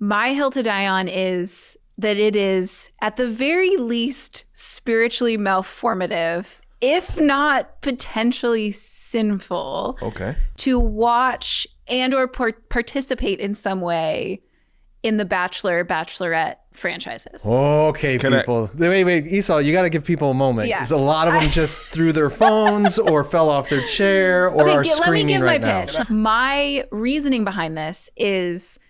My hill to die on is that it is at the very least spiritually malformative, if not potentially sinful, to watch and or participate in some way in the Bachelor, Bachelorette franchises. Okay, people. Wait, Esau, you got to give people a moment. Because a lot of them just threw their phones or fell off their chair or are screaming right now. Let me give my pitch. My reasoning behind this is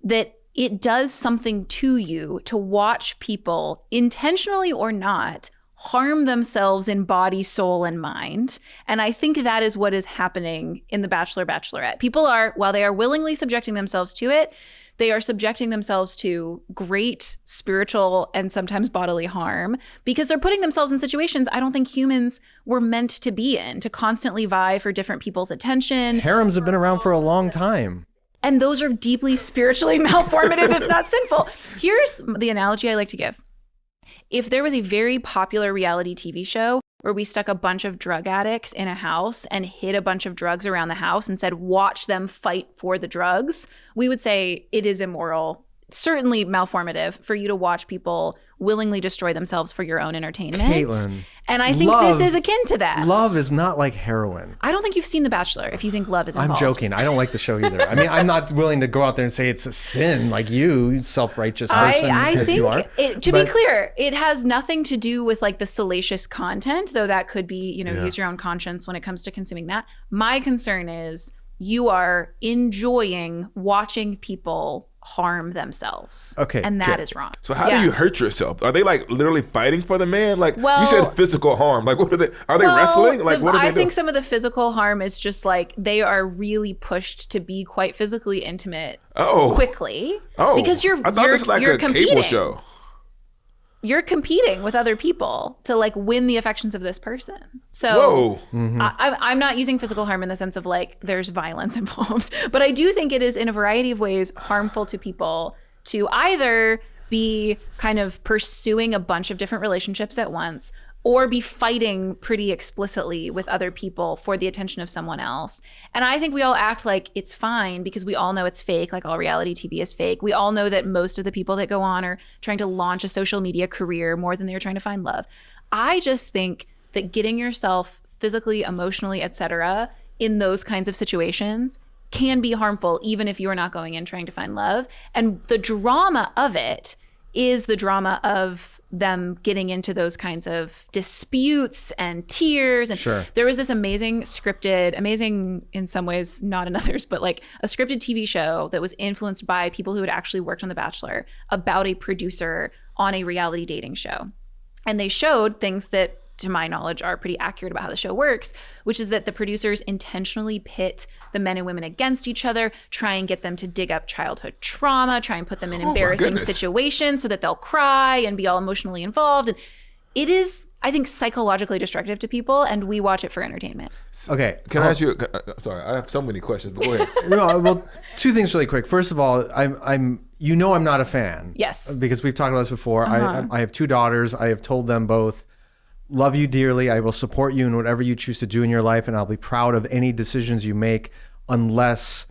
that it does something to you to watch people, intentionally or not, harm themselves in body, soul, and mind. And I think that is what is happening in The Bachelor, Bachelorette. People are, while they are willingly subjecting themselves to it, they are subjecting themselves to great spiritual and sometimes bodily harm because they're putting themselves in situations I don't think humans were meant to be in, to constantly vie for different people's attention. Harems have been around for a long time. And those are deeply spiritually malformative, if not sinful. Here's the analogy I like to give. If there was a very popular reality TV show where we stuck a bunch of drug addicts in a house and hid a bunch of drugs around the house and said, watch them fight for the drugs, we would say it is immoral, certainly malformative for you to watch people willingly destroy themselves for your own entertainment. Kaitlyn, and I think this is akin to that. Love is not like heroin. I don't think you've seen The Bachelor if you think love is involved. I'm joking. I don't like the show either. I mean, I'm not willing to go out there and say it's a sin like you self-righteous person. I think, you are. To be clear, it has nothing to do with like the salacious content, though that could be, use your own conscience when it comes to consuming that. My concern is you are enjoying watching people harm themselves. Okay. And that is wrong. So how do you hurt yourself? Are they like literally fighting for the man? Like you said physical harm. Like what are they? Are they wrestling? Like what are they doing? I think some of the physical harm is just like they are really pushed to be quite physically intimate quickly. Because I thought this was like a competing. cable show. You're competing with other people to like win the affections of this person. So I'm not using physical harm in the sense of like there's violence involved, but I do think it is in a variety of ways harmful to people to either be kind of pursuing a bunch of different relationships at once or be fighting pretty explicitly with other people for the attention of someone else. And I think we all act like it's fine because we all know it's fake, like all reality TV is fake. We all know that most of the people that go on are trying to launch a social media career more than they're trying to find love. I just think that getting yourself physically, emotionally, etc., in those kinds of situations can be harmful, even if you're not going in trying to find love. And the drama of it is the drama of them getting into those kinds of disputes and tears. And there was this amazing in some ways, not in others, but like a scripted TV show that was influenced by people who had actually worked on The Bachelor about a producer on a reality dating show. And they showed things that, to my knowledge, are pretty accurate about how the show works, which is that the producers intentionally pit the men and women against each other, try and get them to dig up childhood trauma, try and put them in embarrassing situations so that they'll cry and be all emotionally involved. And it is, I think, psychologically destructive to people, and we watch it for entertainment. Okay. Can I ask you, sorry, I have so many questions, but go ahead. Well, two things really quick. First of all, I'm not a fan. Yes. Because we've talked about this before. I have two daughters. I have told them both, love you dearly. I will support you in whatever you choose to do in your life, and I'll be proud of any decisions you make unless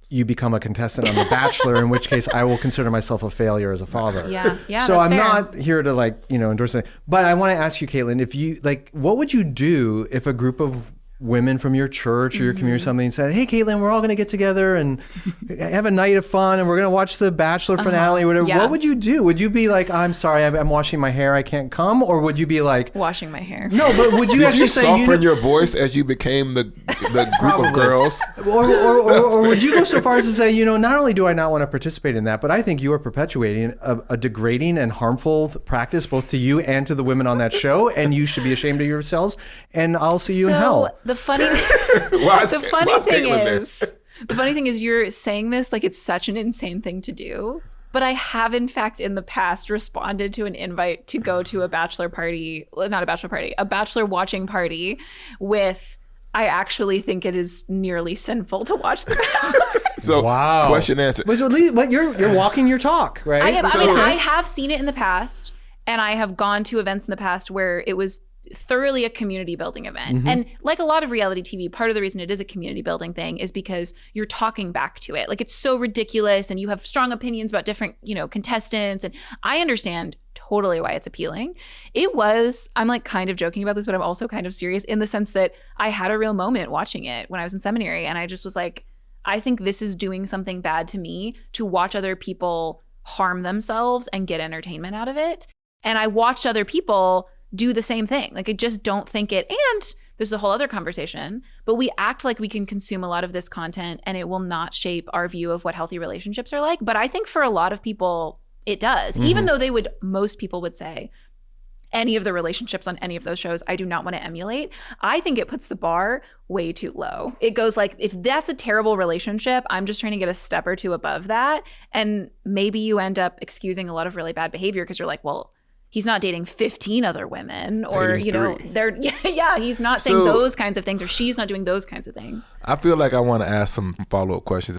you become a contestant on The Bachelor, in which case I will consider myself a failure as a father. Yeah. So I'm fair. not here to endorse it. But I want to ask you, Kaitlyn, if you what would you do if a group of women from your church or your community or something said, hey, Kaitlyn, we're all going to get together and have a night of fun and we're going to watch the Bachelor finale or whatever. What would you do? Would you be like, I'm sorry, I'm washing my hair, I can't come? Or would you be like... Washing my hair. No, but would you actually say... Did you soften your voice as you became the group of girls? Or would you go so far as to say, not only do I not want to participate in that, but I think you are perpetuating a degrading and harmful practice both to you and to the women on that show, and you should be ashamed of yourselves, and I'll see you in hell. The funny thing is you're saying this like it's such an insane thing to do, but I have in fact in the past responded to an invite to go to a bachelor watching party with, I actually think it is nearly sinful to watch The Bachelor. So question answered. But you're walking your talk, right? I have seen it in the past, and I have gone to events in the past where it was thoroughly a community building event. And like a lot of reality TV, part of the reason it is a community building thing is because you're talking back to it. Like it's so ridiculous and you have strong opinions about different, contestants. And I understand totally why it's appealing. I'm like kind of joking about this, but I'm also kind of serious in the sense that I had a real moment watching it when I was in seminary. And I just was like, I think this is doing something bad to me to watch other people harm themselves and get entertainment out of it. And I watched other people do the same thing. Like I just don't think it, and there's a whole other conversation, but we act like we can consume a lot of this content and it will not shape our view of what healthy relationships are like. But I think for a lot of people, it does, even though most people would say any of the relationships on any of those shows, I do not want to emulate. I think it puts the bar way too low. It goes like, if that's a terrible relationship, I'm just trying to get a step or two above that. And maybe you end up excusing a lot of really bad behavior because you're like, well, he's not dating 15 other women, or, he's not saying those kinds of things, or she's not doing those kinds of things. I feel like I want to ask some follow-up questions.